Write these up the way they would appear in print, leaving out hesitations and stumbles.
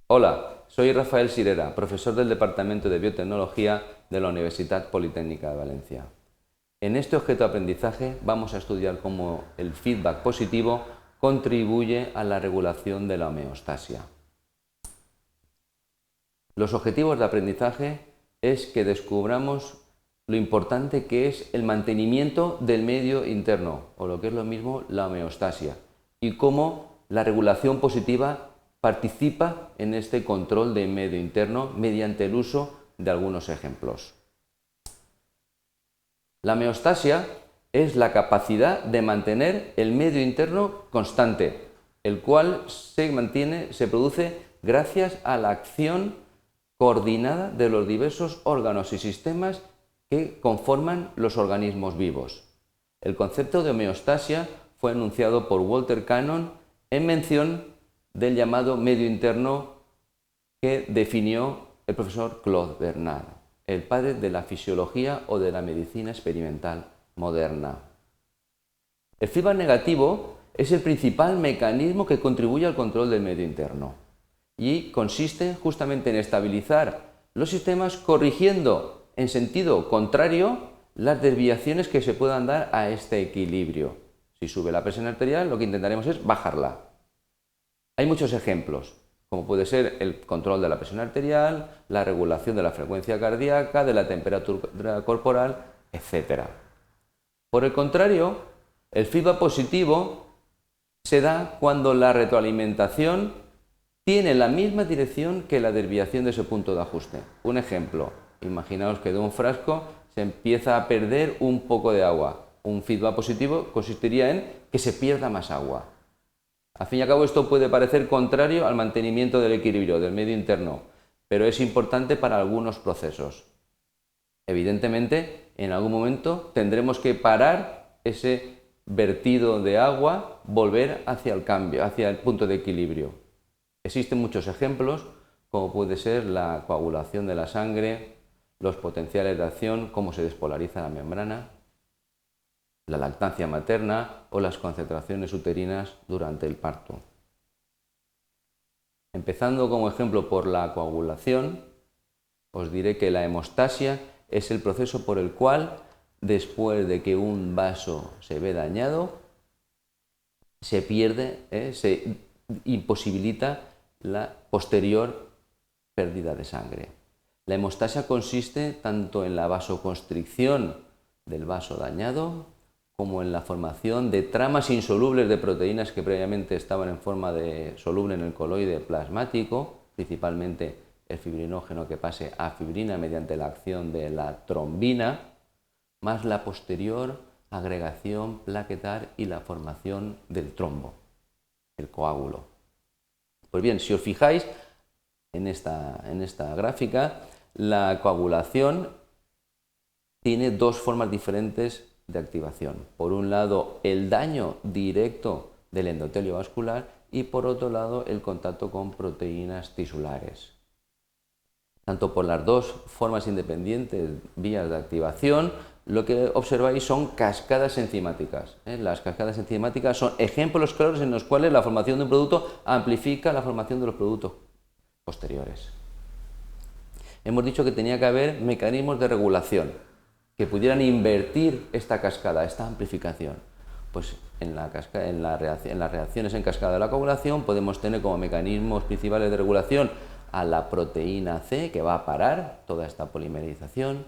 Hola, soy Rafael Sirera, profesor del Departamento de Biotecnología de la Universidad Politécnica de Valencia. En este objeto de aprendizaje vamos a estudiar cómo el feedback positivo contribuye a la regulación de la homeostasia. Los objetivos de aprendizaje es que descubramos lo importante que es el mantenimiento del medio interno, o lo que es lo mismo, la homeostasia, y cómo la regulación positiva participa en este control del medio interno mediante el uso de algunos ejemplos. La homeostasia es la capacidad de mantener el medio interno constante, el cual se produce gracias a la acción coordinada de los diversos órganos y sistemas que conforman los organismos vivos. El concepto de homeostasia fue enunciado por Walter Cannon en mención del llamado medio interno que definió el profesor Claude Bernard, el padre de la fisiología o de la medicina experimental moderna. El feedback negativo es el principal mecanismo que contribuye al control del medio interno y consiste justamente en estabilizar los sistemas corrigiendo en sentido contrario las desviaciones que se puedan dar a este equilibrio. Si sube la presión arterial, lo que intentaremos es bajarla. Hay muchos ejemplos, como puede ser el control de la presión arterial, la regulación de la frecuencia cardíaca, de la temperatura corporal, etc. Por el contrario, el feedback positivo se da cuando la retroalimentación tiene la misma dirección que la desviación de ese punto de ajuste. Un ejemplo, imaginaos que de un frasco se empieza a perder un poco de agua. Un feedback positivo consistiría en que se pierda más agua. Al fin y al cabo, esto puede parecer contrario al mantenimiento del equilibrio del medio interno, pero es importante para algunos procesos. Evidentemente, en algún momento tendremos que parar ese vertido de agua, volver hacia el cambio, hacia el punto de equilibrio. Existen muchos ejemplos, como puede ser la coagulación de la sangre, los potenciales de acción, cómo se despolariza la membrana, la lactancia materna o las concentraciones uterinas durante el parto. Empezando como ejemplo por la coagulación, os diré que la hemostasia es el proceso por el cual, después de que un vaso se ve dañado, se pierde, se imposibilita la posterior pérdida de sangre. La hemostasia consiste tanto en la vasoconstricción del vaso dañado como en la formación de tramas insolubles de proteínas que previamente estaban en forma de soluble en el coloide plasmático, principalmente el fibrinógeno que pase a fibrina mediante la acción de la trombina, más la posterior agregación plaquetar y la formación del trombo, el coágulo. Pues bien, si os fijáis en esta gráfica, la coagulación tiene dos formas diferentes de activación. Por un lado, el daño directo del endotelio vascular y por otro lado, el contacto con proteínas tisulares. Tanto por las dos formas independientes vías de activación, lo que observáis son cascadas enzimáticas. Las cascadas enzimáticas son ejemplos claros en los cuales la formación de un producto amplifica la formación de los productos posteriores. Hemos dicho que tenía que haber mecanismos de regulación que pudieran invertir esta cascada, esta amplificación. Pues en las reacciones en cascada de la coagulación podemos tener como mecanismos principales de regulación a la proteína C, que va a parar toda esta polimerización,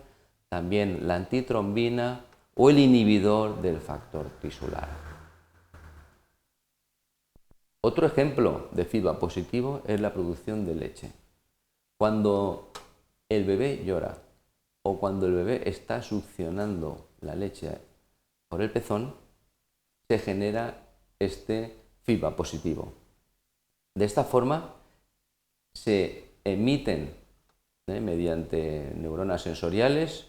también la antitrombina o el inhibidor del factor tisular. Otro ejemplo de feedback positivo es la producción de leche. Cuando el bebé llora o cuando el bebé está succionando la leche por el pezón, se genera este feedback positivo. De esta forma se emiten mediante neuronas sensoriales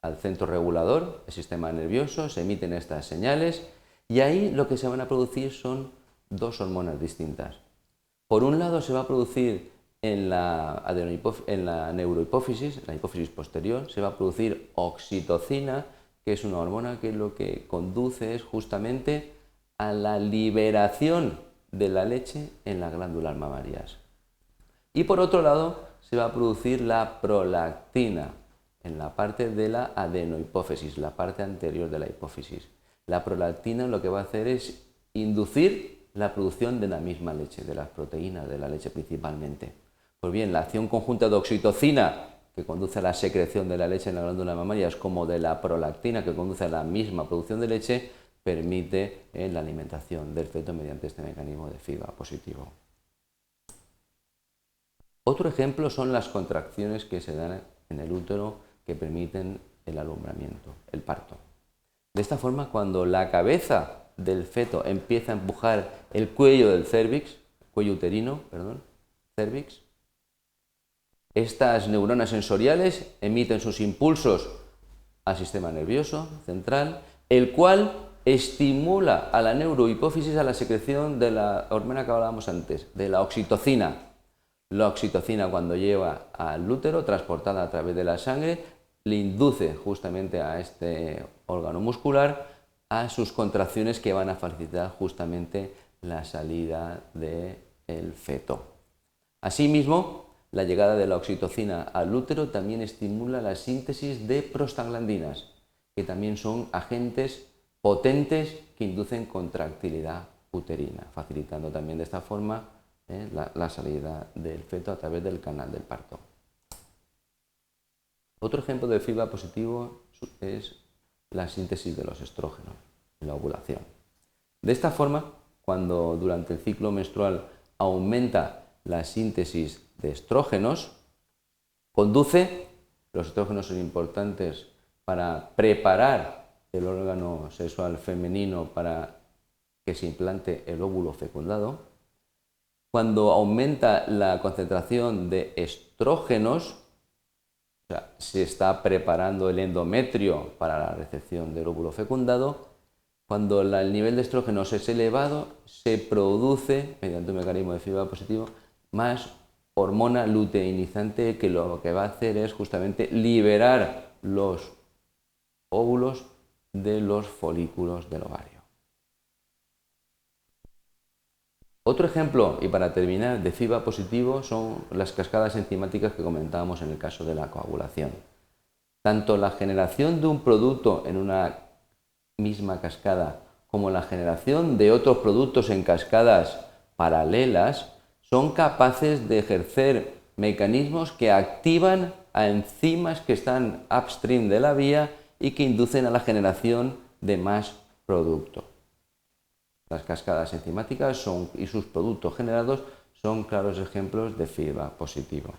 al centro regulador, el sistema nervioso, se emiten estas señales y ahí lo que se van a producir son dos hormonas distintas. Por un lado se va a producir en la neurohipófisis, en la hipófisis posterior, se va a producir oxitocina, que es una hormona que lo que conduce es justamente a la liberación de la leche en las glándulas mamarias. Y por otro lado, se va a producir la prolactina en la parte de la adenohipófisis, la parte anterior de la hipófisis. La prolactina lo que va a hacer es inducir la producción de la misma leche, de las proteínas de la leche principalmente. Pues bien, la acción conjunta de oxitocina, que conduce a la secreción de la leche en la glándula mamaria, es como de la prolactina, que conduce a la misma producción de leche, permite la alimentación del feto mediante este mecanismo de FIBA positivo. Otro ejemplo son las contracciones que se dan en el útero que permiten el alumbramiento, el parto. De esta forma, cuando la cabeza del feto empieza a empujar el cuello del cérvix, cuello uterino, perdón, cérvix, estas neuronas sensoriales emiten sus impulsos al sistema nervioso central, el cual estimula a la neurohipófisis a la secreción de la hormona que hablábamos antes, de la oxitocina. La oxitocina, cuando lleva al útero, transportada a través de la sangre, le induce justamente a este órgano muscular a sus contracciones que van a facilitar justamente la salida del feto. Asimismo, la llegada de la oxitocina al útero también estimula la síntesis de prostaglandinas, que también son agentes potentes que inducen contractilidad uterina, facilitando también de esta forma la salida del feto a través del canal del parto. Otro ejemplo de FIBA positivo es la síntesis de los estrógenos en la ovulación. De esta forma, cuando durante el ciclo menstrual aumenta la síntesis de estrógenos, los estrógenos son importantes para preparar el órgano sexual femenino para que se implante el óvulo fecundado. Cuando aumenta la concentración de estrógenos, o sea, se está preparando el endometrio para la recepción del óvulo fecundado. Cuando el nivel de estrógenos es elevado, se produce, mediante un mecanismo de FIBA positivo, más hormona luteinizante, que lo que va a hacer es justamente liberar los óvulos de los folículos del ovario. Otro ejemplo, y para terminar, de FIBA positivo son las cascadas enzimáticas que comentábamos en el caso de la coagulación. Tanto la generación de un producto en una misma cascada como la generación de otros productos en cascadas paralelas son capaces de ejercer mecanismos que activan a enzimas que están upstream de la vía y que inducen a la generación de más producto. Las cascadas enzimáticas y sus productos generados son claros ejemplos de FIBA positivo.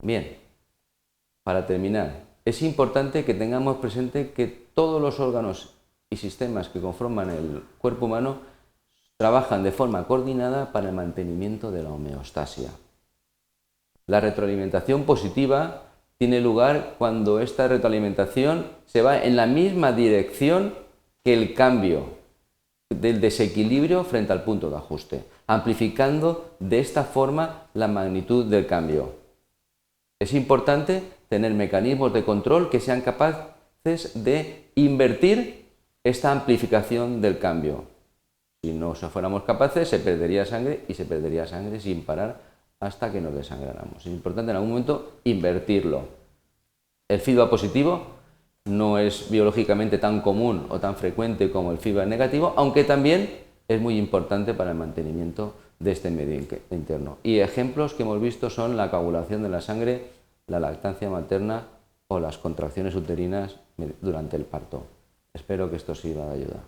Bien, para terminar, es importante que tengamos presente que todos los órganos y sistemas que conforman el cuerpo humano trabajan de forma coordinada para el mantenimiento de la homeostasia. La retroalimentación positiva tiene lugar cuando esta retroalimentación se va en la misma dirección que el cambio del desequilibrio frente al punto de ajuste, amplificando de esta forma la magnitud del cambio. Es importante tener mecanismos de control que sean capaces de invertir esta amplificación del cambio. Si no fuéramos capaces, se perdería sangre y se perdería sangre sin parar hasta que nos desangráramos. Es importante en algún momento invertirlo. El FIBA positivo no es biológicamente tan común o tan frecuente como el FIBA negativo, aunque también es muy importante para el mantenimiento de este medio interno. Y ejemplos que hemos visto son la coagulación de la sangre, la lactancia materna o las contracciones uterinas durante el parto. Espero que esto sirva de ayuda.